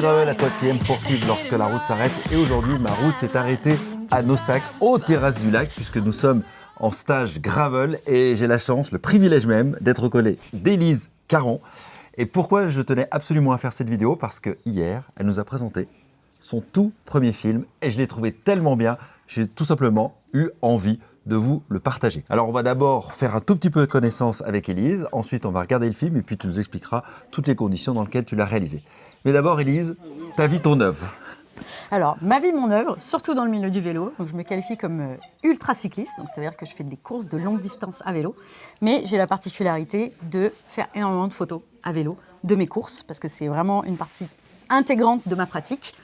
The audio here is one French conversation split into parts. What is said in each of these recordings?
Gravel, à toi qui aimes poursuivre lorsque la route s'arrête. Et aujourd'hui, ma route s'est arrêtée à Naussac, aux terrasses du lac, puisque nous sommes en stage Gravel et j'ai la chance, le privilège même, d'être aux côtés d'Élise Caron. Et pourquoi je tenais absolument à faire cette vidéo? Parce que hier, elle nous a présenté son tout premier film et je l'ai trouvé tellement bien, j'ai tout simplement eu envie de vous le partager. Alors on va d'abord faire un tout petit peu de connaissance avec Élise, ensuite on va regarder le film et puis tu nous expliqueras toutes les conditions dans lesquelles tu l'as réalisé. Mais d'abord Élise, ta vie, ton œuvre. Alors, ma vie, mon œuvre, surtout dans le milieu du vélo. Donc, je me qualifie comme ultra cycliste, donc ça veut dire que je fais des courses de longue distance à vélo. Mais j'ai la particularité de faire énormément de photos à vélo de mes courses, parce que c'est vraiment une partie intégrante de ma pratique.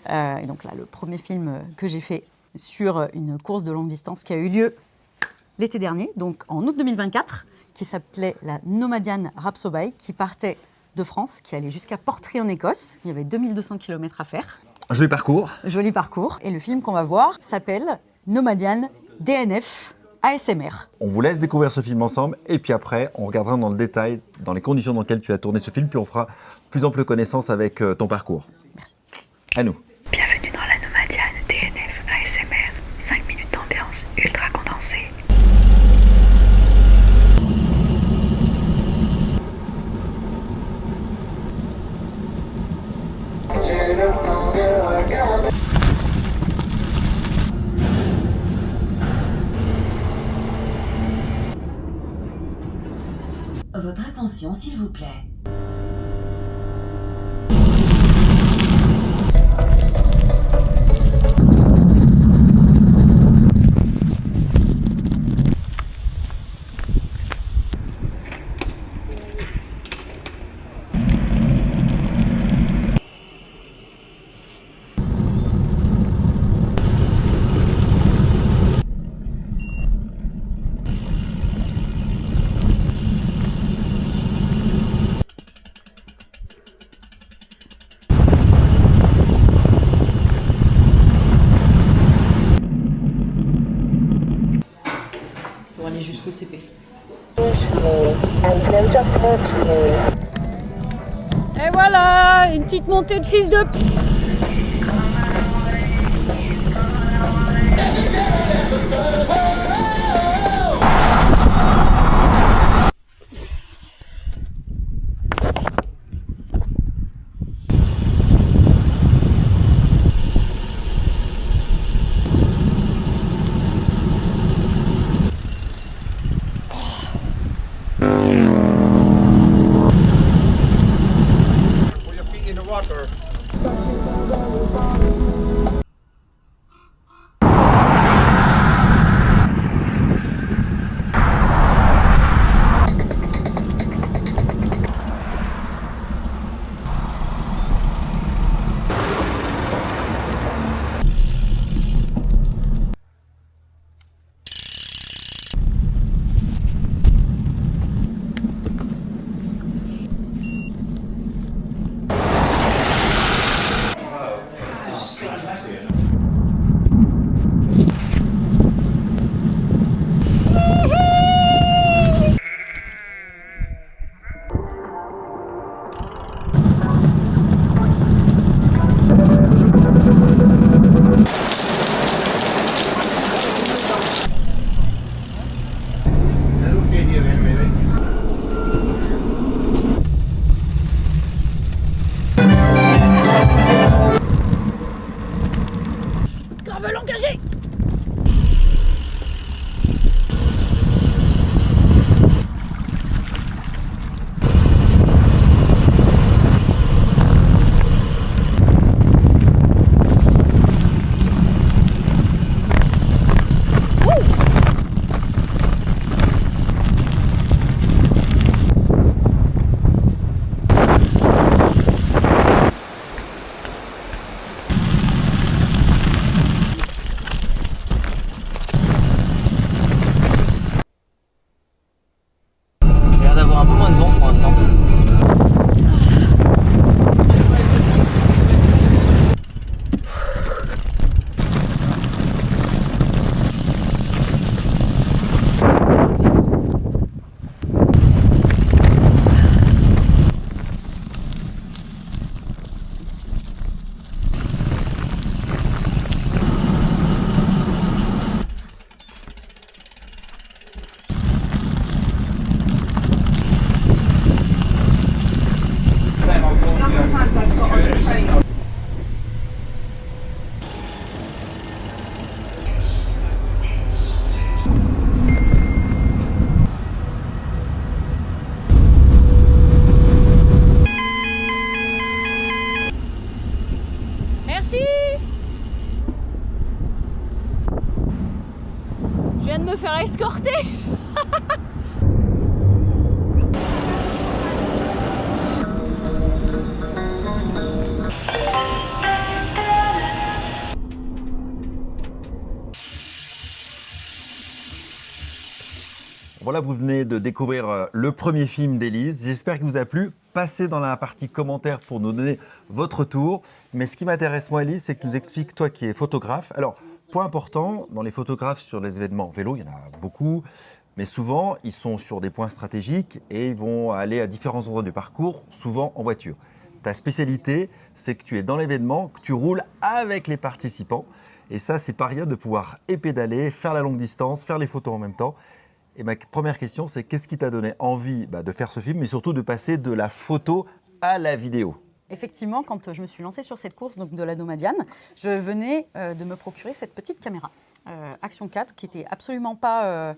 Et donc là, le premier film que j'ai fait sur une course de longue distance qui a eu lieu l'été dernier, donc en août 2024, qui s'appelait la Nomadian Rhapso Bike, qui partait de France, qui allait jusqu'à Portree en Écosse. Il y avait 2200 km à faire. Un joli parcours. Joli parcours. Et le film qu'on va voir s'appelle Nomadian DNF ASMR. On vous laisse découvrir ce film ensemble et puis après, on regardera dans le détail, dans les conditions dans lesquelles tu as tourné ce film, puis on fera plus ample connaissance avec ton parcours. Merci. À nous. Bienvenue dans la Nomadian DNF ASMR. 5 minutes d'ambiance ultra condensée. Votre attention, s'il vous plaît. Pour aller jusqu'au CP. Et voilà, une petite montée de fils de... Put your feet in the water. Gravel engagé. viens de me faire escorter. Voilà, vous venez de découvrir le premier film d'Élise. J'espère qu'il vous a plu. Passez dans la partie commentaires pour nous donner votre tour. Mais ce qui m'intéresse, moi, Élise, c'est que tu nous expliques, toi qui es photographe. Alors, point important, dans les photographes sur les événements vélo, il y en a beaucoup. Mais souvent, ils sont sur des points stratégiques et ils vont aller à différents endroits du parcours, souvent en voiture. Ta spécialité, c'est que tu es dans l'événement, que tu roules avec les participants. Et ça, c'est pas rien de pouvoir pédaler, faire la longue distance, faire les photos en même temps. Et ma première question, c'est qu'est-ce qui t'a donné envie de faire ce film, mais surtout de passer de la photo à la vidéo? Effectivement, quand je me suis lancée sur cette course donc de la Nomadiane, je venais de me procurer cette petite caméra Action 4 qui n'était absolument pas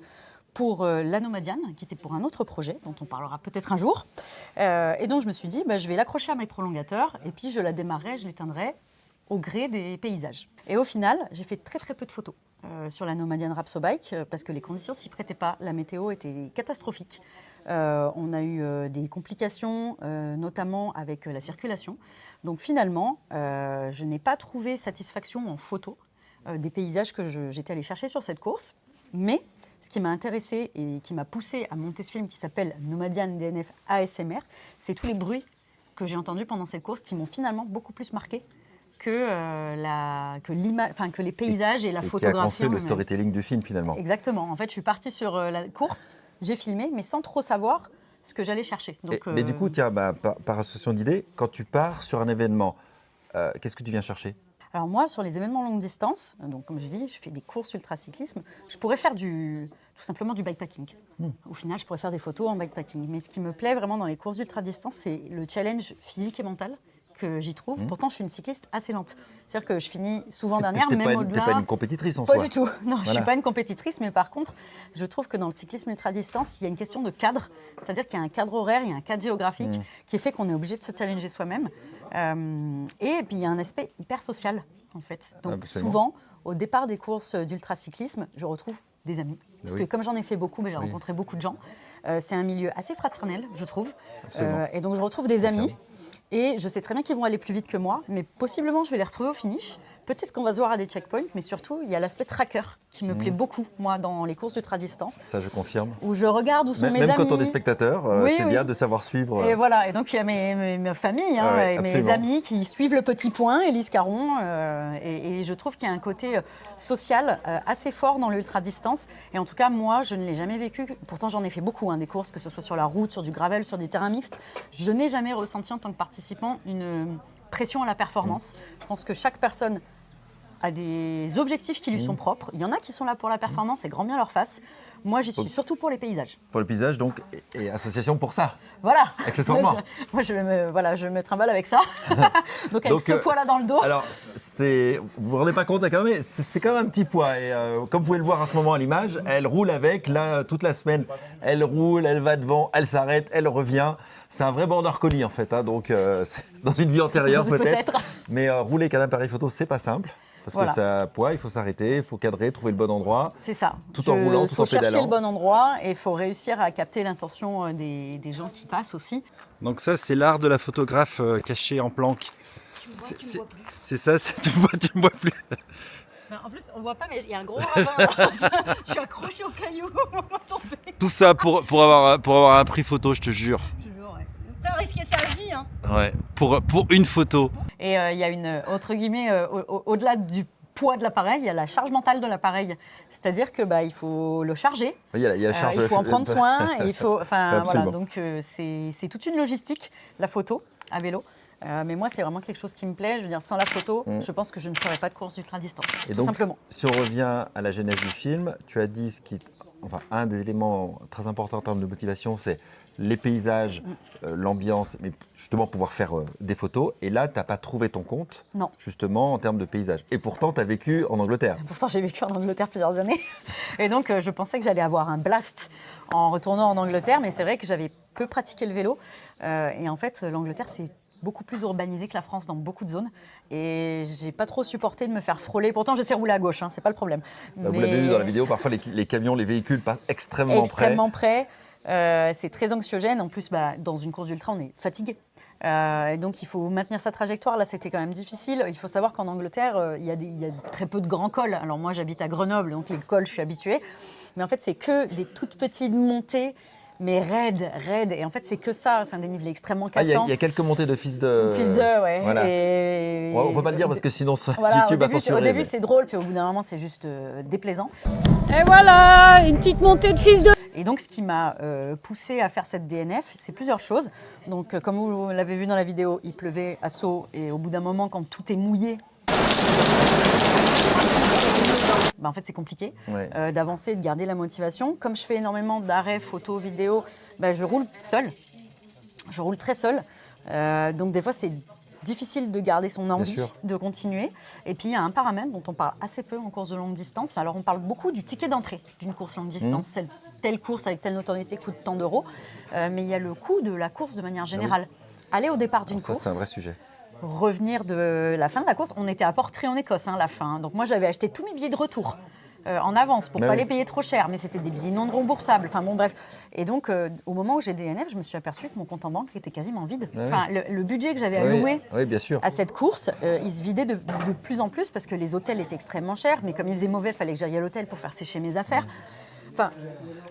pour la Nomadiane, qui était pour un autre projet dont on parlera peut-être un jour. Et donc je me suis dit, je vais l'accrocher à mes prolongateurs et puis je la démarrerai, je l'éteindrai au gré des paysages. Et au final, j'ai fait très très peu de photos sur la Nomadiane Rapsobike parce que les conditions s'y prêtaient pas. La météo était catastrophique. On a eu des complications, notamment avec la circulation. Donc finalement, je n'ai pas trouvé satisfaction en photo des paysages que j'étais allée chercher sur cette course. Mais ce qui m'a intéressée et qui m'a poussée à monter ce film qui s'appelle Nomadiane DNF ASMR, c'est tous les bruits que j'ai entendus pendant cette course qui m'ont finalement beaucoup plus marqué que les paysages et la photographie. Qui a construit le storytelling du film finalement. Exactement. En fait, je suis partie sur la course, j'ai filmé, mais sans trop savoir ce que j'allais chercher. Donc, mais du coup, tiens, par association d'idées, quand tu pars sur un événement, qu'est-ce que tu viens chercher? Alors moi, sur les événements longue distance, donc comme je dis, je fais des courses ultracyclisme, je pourrais faire tout simplement du bikepacking. Au final, je pourrais faire des photos en bikepacking. Mais ce qui me plaît vraiment dans les courses ultra-distance, c'est le challenge physique et mental que j'y trouve. Pourtant, je suis une cycliste assez lente. C'est-à-dire que je finis souvent dernière, même au-delà. T'es pas une compétitrice en soi. Pas du tout. Non, je ne suis pas une compétitrice, mais par contre, je trouve que dans le cyclisme ultra-distance, il y a une question de cadre. C'est-à-dire qu'il y a un cadre horaire, il y a un cadre géographique qui fait qu'on est obligé de se challenger soi-même. Et puis, il y a un aspect hyper social, en fait. Donc, souvent, au départ des courses d'ultracyclisme, je retrouve des amis. Parce que comme j'en ai fait beaucoup, j'ai rencontré beaucoup de gens. C'est un milieu assez fraternel, je trouve. Et donc, je retrouve des amis. Et je sais très bien qu'ils vont aller plus vite que moi, mais possiblement je vais les retrouver au finish. Peut-être qu'on va se voir à des checkpoints, mais surtout, il y a l'aspect tracker qui me plaît beaucoup, moi, dans les courses ultra-distance. Ça, je confirme. Où je regarde où sont mes même amis. Même quand on est spectateur, c'est bien de savoir suivre. Et voilà, et donc il y a mes familles, et mes amis qui suivent le petit point, Élise Caron. Et je trouve qu'il y a un côté social assez fort dans l'ultra-distance. Et en tout cas, moi, je ne l'ai jamais vécu. Pourtant, j'en ai fait beaucoup, des courses, que ce soit sur la route, sur du gravel, sur des terrains mixtes. Je n'ai jamais ressenti en tant que participant une pression à la performance. Je pense que chaque personne a des objectifs qui lui sont propres. Il y en a qui sont là pour la performance et grand bien leur face. Moi, j'y suis surtout pour les paysages. Pour le paysage, donc, et association pour ça. Voilà. Accessoirement. Moi, je me trimballe avec ça. donc, avec ce poids-là dans le dos. Alors, vous ne vous rendez pas compte, quand même, mais c'est quand même un petit poids. Et comme vous pouvez le voir en ce moment à l'image, elle roule avec, là, toute la semaine. Elle roule, elle va devant, elle s'arrête, elle revient. C'est un vrai border collie, en fait. Donc, dans une vie antérieure, peut-être. Mais rouler avec un appareil photo, c'est pas simple. Parce que ça poids, il faut s'arrêter, il faut cadrer, trouver le bon endroit. C'est ça. Tout en roulant, tout en pédalant. Il faut chercher le bon endroit et il faut réussir à capter l'intention des gens qui passent aussi. Donc ça, c'est l'art de la photographe cachée en planque. Tu me vois, tu me vois plus. C'est ça, tu me vois plus. En plus, on voit pas, mais il y a un gros ravin. Je suis accrochée au caillou. Tout ça pour avoir un prix photo, je te jure. Après, risquer sa vie. Ouais, pour une photo. Et il y a une, entre guillemets, au-delà du poids de l'appareil, il y a la charge mentale de l'appareil. C'est-à-dire que il faut le charger, il y a la charge, il faut en prendre soin, il faut, voilà, donc c'est toute une logistique, la photo à vélo. Mais moi, c'est vraiment quelque chose qui me plaît. Je veux dire, sans la photo, je pense que je ne ferais pas de course d'ultra-distance, tout simplement. Si on revient à la genèse du film, tu as dit un des éléments très importants en termes de motivation, c'est les paysages, l'ambiance, mais justement pouvoir faire des photos. Et là, tu n'as pas trouvé ton compte, justement, en termes de paysages. Et pourtant, tu as vécu en Angleterre. Pourtant, j'ai vécu en Angleterre plusieurs années. Et donc, je pensais que j'allais avoir un blast en retournant en Angleterre. Mais c'est vrai que j'avais peu pratiqué le vélo. Et en fait, l'Angleterre, c'est beaucoup plus urbanisé que la France dans beaucoup de zones. Et j'ai pas trop supporté de me faire frôler. Pourtant, je sais rouler à gauche, hein, c'est pas le problème. Vous l'avez vu dans la vidéo, parfois les camions, les véhicules passent extrêmement près. C'est très anxiogène. En plus, dans une course d'ultra, on est fatigué. Et donc, il faut maintenir sa trajectoire. Là, c'était quand même difficile. Il faut savoir qu'en Angleterre, il y a très peu de grands cols. Alors, moi, j'habite à Grenoble, donc les cols, je suis habituée. Mais en fait, c'est que des toutes petites montées, mais raides. Et en fait, c'est que ça. C'est un dénivelé extrêmement cassant. Il y a quelques montées de fils de... Fils de, ouais. Voilà. Et... On ne peut pas le dire parce que sinon, voilà, YouTube va censurer. Au début, c'est drôle, puis au bout d'un moment, c'est juste déplaisant. Et voilà, une petite montée de fils de... Et donc, ce qui m'a poussée à faire cette DNF, c'est plusieurs choses. Donc, comme vous l'avez vu dans la vidéo, il pleuvait à seau. Et au bout d'un moment, quand tout est mouillé, en fait, c'est compliqué d'avancer, de garder la motivation. Comme je fais énormément d'arrêts, photos, vidéos, je roule seule. Je roule très seule. Donc, des fois, c'est difficile de garder son envie de continuer. Et puis, il y a un paramètre dont on parle assez peu en course de longue distance. Alors, on parle beaucoup du ticket d'entrée d'une course longue distance. Telle course avec telle notoriété coûte tant d'euros. Mais il y a le coût de la course de manière générale. Aller au départ d'une course... Ça, c'est un vrai sujet. Revenir de la fin de la course, on était à Portree en Écosse, la fin. Donc moi, j'avais acheté tous mes billets de retour en avance pour ne pas les payer trop cher, mais c'était des billets non remboursables. Enfin bon, bref. Et donc, au moment où j'ai DNF, je me suis aperçue que mon compte en banque était quasiment vide. Enfin, le budget que j'avais alloué à cette course, il se vidait de plus en plus parce que les hôtels étaient extrêmement chers. Mais comme il faisait mauvais, il fallait que j'aille à l'hôtel pour faire sécher mes affaires. Enfin,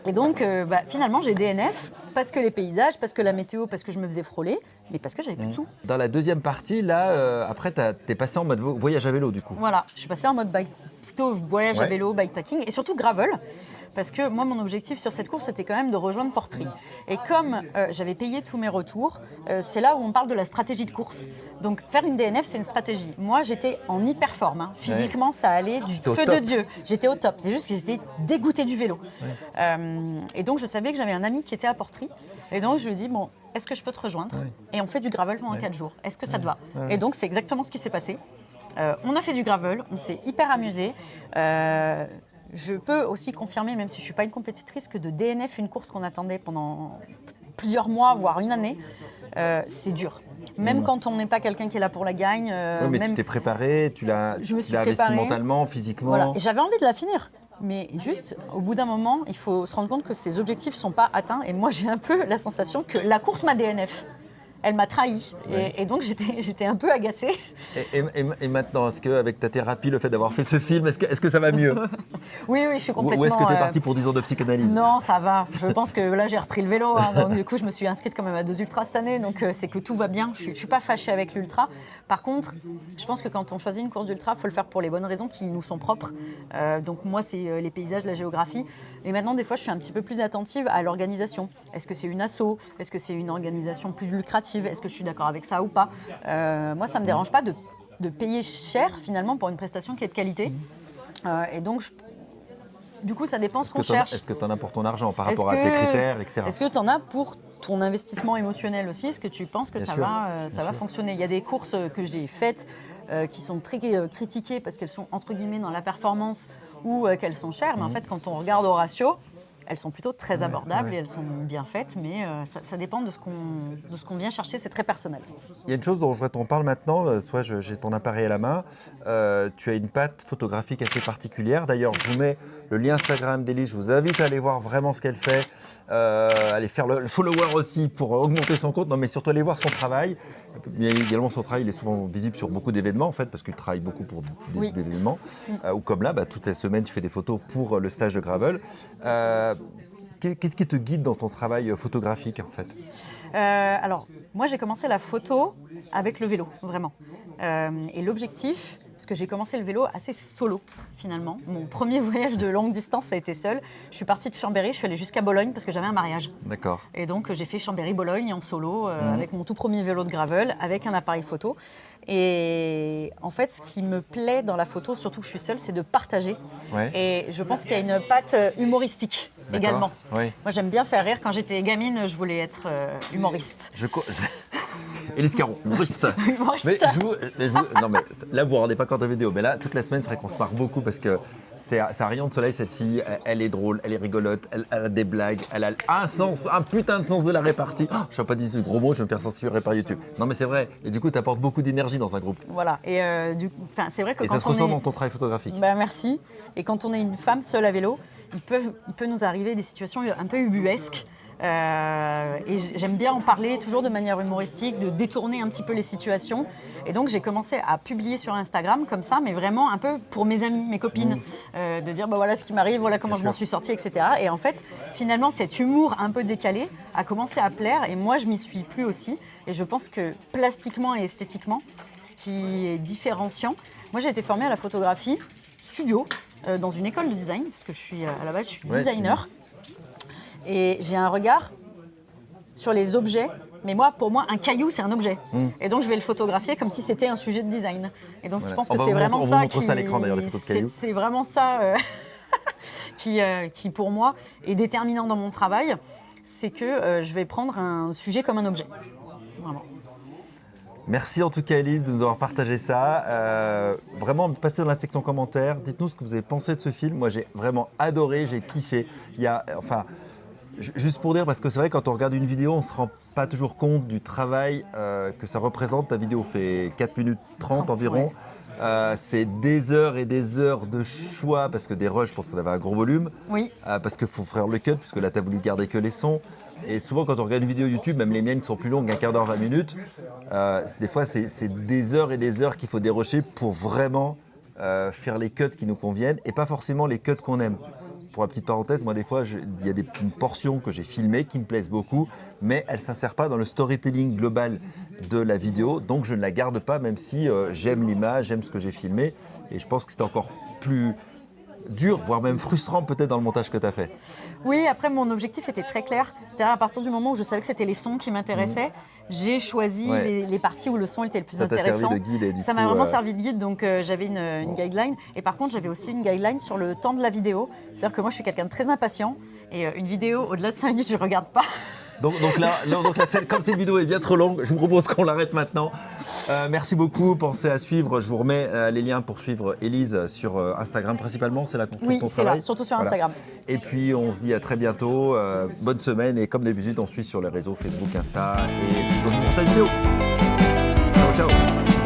et donc, finalement, j'ai DNF parce que les paysages, parce que la météo, parce que je me faisais frôler, mais parce que j'avais plus de sous. Dans la deuxième partie, là, après, t'es passé en mode voyage à vélo, du coup. Voilà, je suis passée en mode plutôt voyage à vélo, bikepacking, et surtout gravel. Parce que moi, mon objectif sur cette course, c'était quand même de rejoindre Portree. Et comme j'avais payé tous mes retours, c'est là où on parle de la stratégie de course. Donc, faire une DNF, c'est une stratégie. Moi, j'étais en hyper forme. Physiquement, ça allait du feu de Dieu. J'étais au top. C'est juste que j'étais dégoûtée du vélo. Et donc, je savais que j'avais un ami qui était à Portree. Et donc, je lui ai dit, bon, est-ce que je peux te rejoindre ? Et on fait du gravel pendant 4 jours. Est-ce que ça te va ? Et donc, c'est exactement ce qui s'est passé. On a fait du gravel. On s'est hyper amusé. Je peux aussi confirmer, même si je ne suis pas une compétitrice, que de DNF, une course qu'on attendait pendant plusieurs mois, voire une année, c'est dur. Même quand on n'est pas quelqu'un qui est là pour la gagne. Mais tu t'es préparé, tu l'as investi mentalement, physiquement. Voilà. Et j'avais envie de la finir. Mais juste, au bout d'un moment, il faut se rendre compte que ces objectifs ne sont pas atteints. Et moi, j'ai un peu la sensation que la course m'a DNF. Elle m'a trahi. Et donc, j'étais un peu agacée. Et maintenant, est-ce qu'avec ta thérapie, le fait d'avoir fait ce film, est-ce que ça va mieux ? Oui, je suis complètement... Ou est-ce que tu es parti pour 10 ans de psychanalyse ? Non, ça va. Je pense que là, j'ai repris le vélo. Donc, du coup, je me suis inscrite quand même à 2 ultras cette année. Donc, c'est que tout va bien. Je ne suis pas fâchée avec l'ultra. Par contre, je pense que quand on choisit une course d'ultra, il faut le faire pour les bonnes raisons qui nous sont propres. Donc, moi, c'est les paysages, la géographie. Et maintenant, des fois, je suis un petit peu plus attentive à l'organisation. Est-ce que c'est une asso ? Est-ce que c'est une organisation plus lucrative ? Est-ce que je suis d'accord avec ça ou pas ? Moi, ça ne me dérange pas de payer cher, finalement, pour une prestation qui est de qualité. Et donc, du coup, ça dépend ce qu'on cherche. Est-ce que tu en as pour ton argent par rapport à tes critères, etc. Est-ce que tu en as pour ton investissement émotionnel aussi ? Est-ce que tu penses que ça va fonctionner ? Il y a des courses que j'ai faites qui sont très critiquées parce qu'elles sont, entre guillemets, dans la performance ou qu'elles sont chères. Mais en fait, quand on regarde au ratio, elles sont plutôt très abordables et elles sont bien faites, mais ça dépend de ce qu'on vient chercher, c'est très personnel. Il y a une chose dont je voudrais t'en parler maintenant, soit j'ai ton appareil à la main, tu as une patte photographique assez particulière. D'ailleurs, je vous mets le lien Instagram d'Élise, je vous invite à aller voir vraiment ce qu'elle fait, aller faire le follower aussi pour augmenter son compte, non mais surtout aller voir son travail. Mais également son travail, il est souvent visible sur beaucoup d'événements en fait, parce qu'il travaille beaucoup pour des événements, ou comme là, toutes les semaines tu fais des photos pour le stage de gravel. Qu'est-ce qui te guide dans ton travail photographique en fait ? Alors, moi j'ai commencé la photo avec le vélo, vraiment. Et l'objectif, parce que j'ai commencé le vélo assez solo finalement. Mon premier voyage de longue distance, ça a été seul. Je suis partie de Chambéry, je suis allée jusqu'à Bologne parce que j'avais un mariage. D'accord. Et donc j'ai fait Chambéry-Bologne en solo avec mon tout premier vélo de gravel, avec un appareil photo. Et en fait, ce qui me plaît dans la photo, surtout que je suis seule, c'est de partager. Ouais. Et je pense qu'il y a une patte humoristique également. Oui. Moi, j'aime bien faire rire. Quand j'étais gamine, je voulais être humoriste. Élise Caron, humoriste. Humoriste. Non mais là vous ne rendez pas compte de la vidéo, mais là toute la semaine c'est vrai qu'on se marre beaucoup parce que c'est un rayon de soleil cette fille, elle est drôle, elle est rigolote, elle a des blagues, elle a un putain de sens de la répartie. Oh, je ne suis pas dit ce gros mot, je vais me faire censurer par YouTube. Non mais c'est vrai, et du coup tu apportes beaucoup d'énergie dans un groupe. Voilà, et c'est vrai que Et quand ça se on ressent est... dans ton travail photographique. Bah, merci. Et quand on est une femme seule à vélo, il peut nous arriver des situations un peu ubuesques. Et j'aime bien en parler toujours de manière humoristique, de détourner un petit peu les situations. Et donc j'ai commencé à publier sur Instagram comme ça, mais vraiment un peu pour mes amis, mes copines, de dire bah voilà ce qui m'arrive, voilà comment je m'en suis sortie, etc. Et en fait, finalement, cet humour un peu décalé a commencé à plaire et moi je m'y suis plu aussi. Et je pense que plastiquement et esthétiquement, ce qui est différenciant, moi j'ai été formée à la photographie studio dans une école de design, parce que à la base je suis designer. Et j'ai un regard sur les objets, mais pour moi, un caillou, c'est un objet. Et donc, je vais le photographier comme si c'était un sujet de design. Et donc, je pense que c'est vraiment ça montre ça à l'écran, d'ailleurs, les photos de cailloux. C'est vraiment ça qui, pour moi, est déterminant dans mon travail. C'est que je vais prendre un sujet comme un objet. Vraiment. Merci en tout cas Élise de nous avoir partagé ça. Vraiment, passez dans la section commentaires. Dites-nous ce que vous avez pensé de ce film. Moi, j'ai vraiment adoré, j'ai kiffé. Juste pour dire, parce que c'est vrai, quand on regarde une vidéo, on ne se rend pas toujours compte du travail que ça représente. Ta vidéo fait 4 minutes 30 environ. Ouais. C'est des heures et des heures de choix, parce que des rushs, je pense qu'on avait un gros volume. Oui. Parce qu'il faut faire le cut, puisque là, tu as voulu garder que les sons. Et souvent, quand on regarde une vidéo YouTube, même les miennes qui sont plus longues, un quart d'heure, 20 minutes, des fois, c'est des heures et des heures qu'il faut dérocher pour vraiment faire les cuts qui nous conviennent et pas forcément les cuts qu'on aime. Pour la petite parenthèse, moi des fois, il y a une portion que j'ai filmée qui me plaisent beaucoup, mais elle ne s'insère pas dans le storytelling global de la vidéo, donc je ne la garde pas, même si j'aime l'image, j'aime ce que j'ai filmé, et je pense que c'était encore plus dur, voire même frustrant peut-être dans le montage que tu as fait. Oui, après mon objectif était très clair, c'est-à-dire à partir du moment où je savais que c'était les sons qui m'intéressaient, j'ai choisi les parties où le son était le plus intéressant. Ça t'a servi de guide et du coup, ça m'a vraiment servi de guide, donc j'avais une guideline. Et par contre, j'avais aussi une guideline sur le temps de la vidéo. C'est-à-dire que moi, je suis quelqu'un de très impatient. Et une vidéo, au-delà de 5 minutes, je ne regarde pas. Donc là, comme cette vidéo est bien trop longue, je vous propose qu'on l'arrête maintenant. Merci beaucoup. Pensez à suivre. Je vous remets les liens pour suivre Élise sur Instagram principalement. C'est là qu'on trouve ton travail. Oui, c'est là, surtout sur Instagram. Et puis, on se dit à très bientôt. Bonne semaine. Et comme d'habitude, on suit sur les réseaux Facebook, Insta et dans une prochaine vidéo. Ciao, ciao.